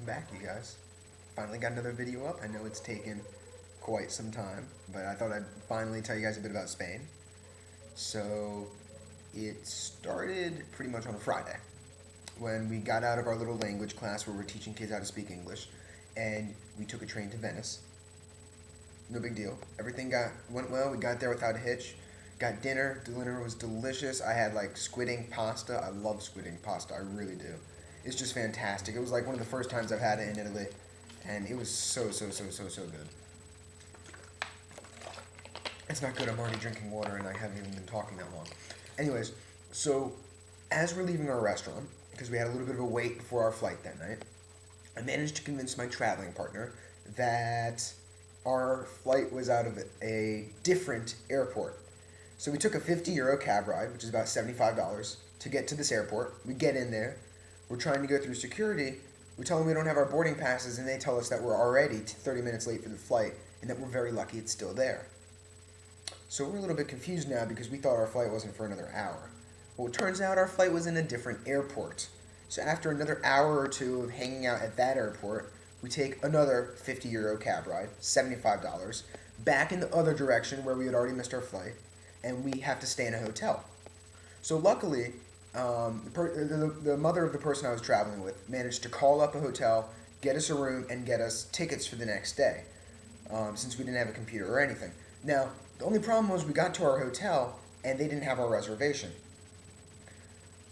I'm back, you guys. Finally got another video up. I know it's taken quite some time, but I thought I'd finally tell you guys a bit about Spain. So, it started pretty much on a Friday when we got out of our little language class where we're teaching kids how to speak English, and we took a train to Venice. No big deal. Everything went well. We got there without a hitch. Got dinner. Dinner was delicious. I had like squid ink pasta. I love squid ink pasta. I really do. It's just fantastic. It was like one of the first times I've had it in Italy, and it was so good. It's not good. I'm already drinking water, and I haven't even been talking that long. Anyways, so as we're leaving our restaurant, because we had a little bit of a wait before our flight that night, I managed to convince my traveling partner that our flight was out of a different airport. So we took a €50 cab ride, which is about $75, to get to this airport. We get in there. We're trying to go through security. We tell them we don't have our boarding passes, and they tell us that we're already 30 minutes late for the flight, and that we're very lucky it's still there. So we're a little bit confused now because we thought our flight wasn't for another hour. Well, it turns out our flight was in a different airport. So after another hour or two of hanging out at that airport, we take another €50 cab ride, $75, back in the other direction where we had already missed our flight, and we have to stay in a hotel. So luckily, the mother of the person I was traveling with managed to call up a hotel, get us a room, and get us tickets for the next day, since we didn't have a computer or anything. Now, the only problem was we got to our hotel, and they didn't have our reservation.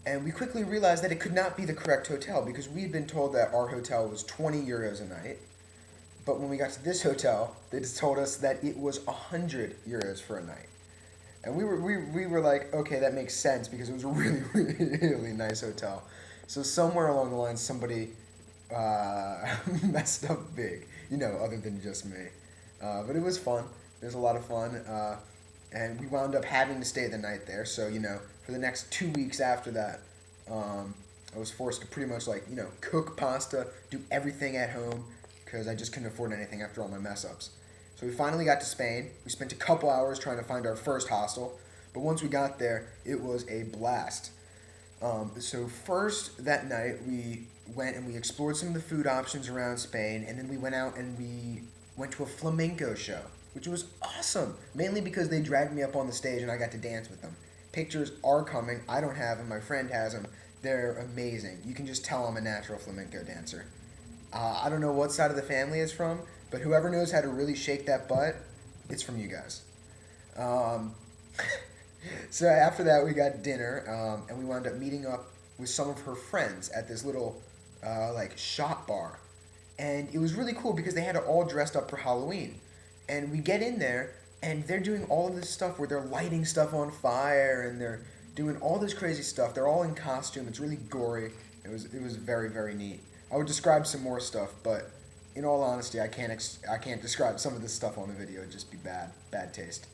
And we quickly realized that it could not be the correct hotel because we had been told that our hotel was €20 a night. But when we got to this hotel, they just told us that it was €100 for a night. And we were like, okay, that makes sense because it was a really, really nice hotel. So somewhere along the line, somebody messed up big, other than just me. But it was fun. It was a lot of fun. And we wound up having to stay the night there. So, for the next 2 weeks after that, I was forced to pretty much cook pasta, do everything at home because I just couldn't afford anything after all my mess ups. So we finally got to Spain. We spent a couple hours trying to find our first hostel, but once we got there, it was a blast. So first that night, we went and we explored some of the food options around Spain, and then we went out and we went to a flamenco show, which was awesome, mainly because they dragged me up on the stage and I got to dance with them. Pictures are coming. I don't have them. My friend has them. They're amazing. You can just tell I'm a natural flamenco dancer. I don't know what side of the family it's from, but whoever knows how to really shake that butt, it's from you guys. So after that, we got dinner, and we wound up meeting up with some of her friends at this little shop bar. And it was really cool because they had it all dressed up for Halloween. And we get in there, and they're doing all of this stuff where they're lighting stuff on fire, and they're doing all this crazy stuff. They're all in costume. It's really gory. It was very, very neat. I would describe some more stuff, but in all honesty, I can't describe some of this stuff on a video. It'd just be bad taste.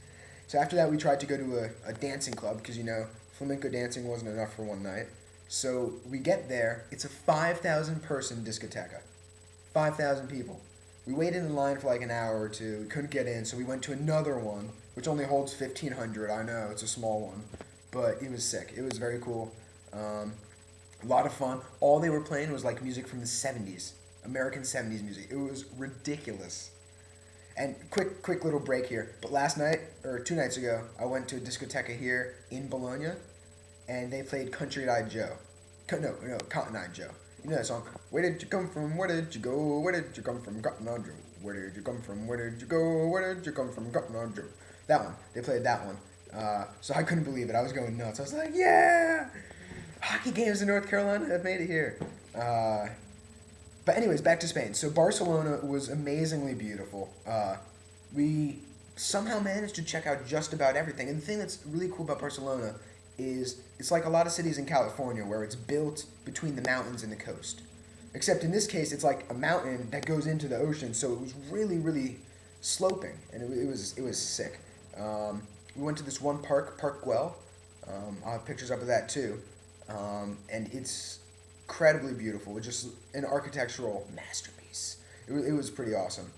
So after that, we tried to go to a dancing club because, flamenco dancing wasn't enough for one night. So we get there. It's a 5,000 person discoteca. 5,000 people. We waited in line for like an hour or two. We couldn't get in, so we went to another one, which only holds 1,500. I know, it's a small one. But it was sick. It was very cool. A lot of fun. All they were playing was like music from the 70s. American 70s music. It was ridiculous. And quick little break here. But last night, or 2 nights ago, I went to a discoteca here in Bologna, and they played Country Eyed Joe. No, Cotton Eyed Joe. You know that song? Where did you come from? Where did you go? Where did you come from? Cotton Eyed Joe. Where did you come from? Where did you go? Where did you come from? Cotton Eyed Joe. That one. They played that one. So I couldn't believe it. I was going nuts. I was like, yeah! Hockey games in North Carolina have made it here. But anyways, back to Spain. So Barcelona was amazingly beautiful. We somehow managed to check out just about everything. And the thing that's really cool about Barcelona is it's like a lot of cities in California where it's built between the mountains and the coast. Except in this case, it's like a mountain that goes into the ocean, so it was really, really sloping, and it was sick. We went to this one park, Park Güell. I'll have pictures up of that too. And it's incredibly beautiful. It's just an architectural masterpiece. It was pretty awesome.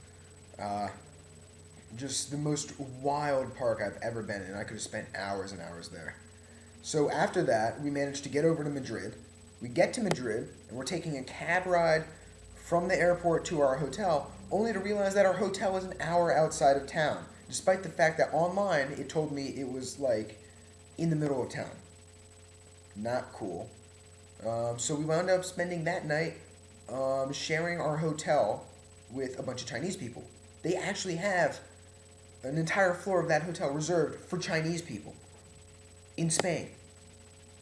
Just the most wild park I've ever been in. I could have spent hours and hours there. So after that, we managed to get over to Madrid. We get to Madrid, and we're taking a cab ride from the airport to our hotel, only to realize that our hotel was an hour outside of town, despite the fact that online it told me it was like in the middle of town. Not cool. So we wound up spending that night sharing our hotel with a bunch of Chinese people. They actually have an entire floor of that hotel reserved for Chinese people in Spain.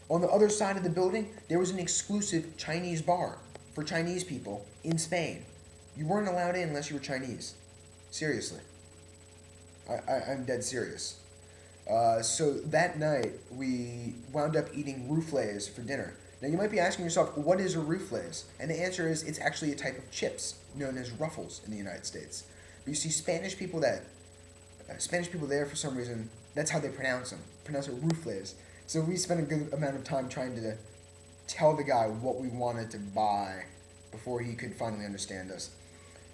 On the other side of the building, there was an exclusive Chinese bar for Chinese people in Spain. You weren't allowed in unless you were Chinese. Seriously. I'm dead serious. So that night, we wound up eating rouflays for dinner. Now you might be asking yourself, what is a rouflays? And the answer is, it's actually a type of chips known as ruffles in the United States. But you see, Spanish people there, for some reason, that's how they pronounce them. Pronounce it rouflays. So we spent a good amount of time trying to tell the guy what we wanted to buy before he could finally understand us.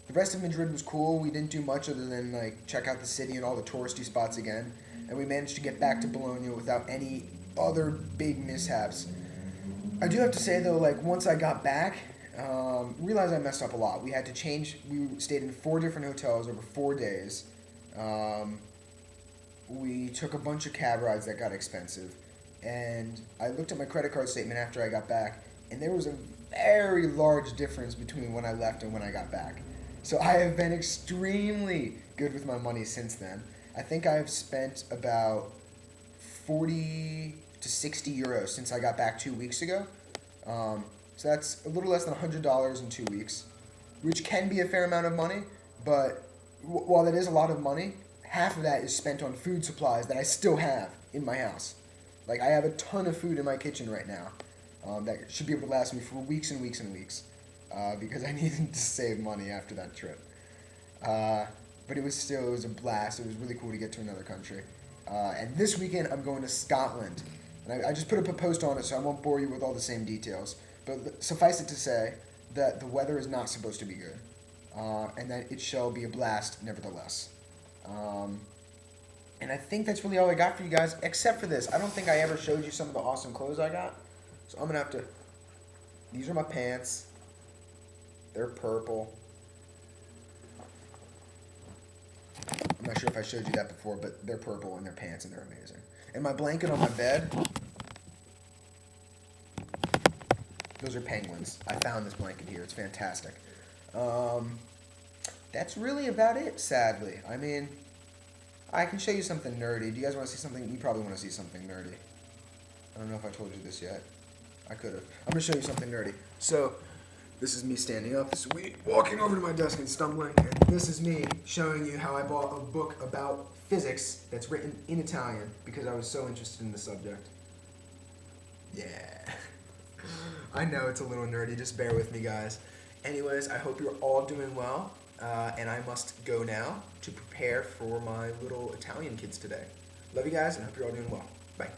The rest of Madrid was cool. We didn't do much other than like check out the city and all the touristy spots again. And we managed to get back to Bologna without any other big mishaps. I do have to say though, like once I got back, realized I messed up a lot. We had to change. We stayed in 4 different hotels over 4 days. We took a bunch of cab rides that got expensive. And I looked at my credit card statement after I got back, and there was a very large difference between when I left and when I got back. So I have been extremely good with my money since then. I think I have spent about 40 to 60 euros since I got back 2 weeks ago. So that's a little less than $100 in 2 weeks, which can be a fair amount of money, but while that is a lot of money, half of that is spent on food supplies that I still have in my house. Like, I have a ton of food in my kitchen right now that should be able to last me for weeks and weeks and weeks because I needed to save money after that trip. But it was a blast. It was really cool to get to another country. And this weekend, I'm going to Scotland. And I just put up a post on it, so I won't bore you with all the same details. But suffice it to say that the weather is not supposed to be good. And that it shall be a blast nevertheless. And I think that's really all I got for you guys, except for this. I don't think I ever showed you some of the awesome clothes I got. So I'm going to have to... These are my pants. They're purple. I'm not sure if I showed you that before, but they're purple and they're pants and they're amazing. And my blanket on my bed... Those are penguins. I found this blanket here. It's fantastic. That's really about it, sadly. I mean... I can show you something nerdy. Do you guys want to see something? You probably want to see something nerdy. I don't know if I told you this yet. I could have. I'm going to show you something nerdy. So, this is me standing up. This is me walking over to my desk and stumbling. And this is me showing you how I bought a book about physics that's written in Italian because I was so interested in the subject. Yeah. I know it's a little nerdy. Just bear with me, guys. Anyways, I hope you're all doing well. And I must go now to prepare for my little Italian kids today. Love you guys, and hope you're all doing well. Bye.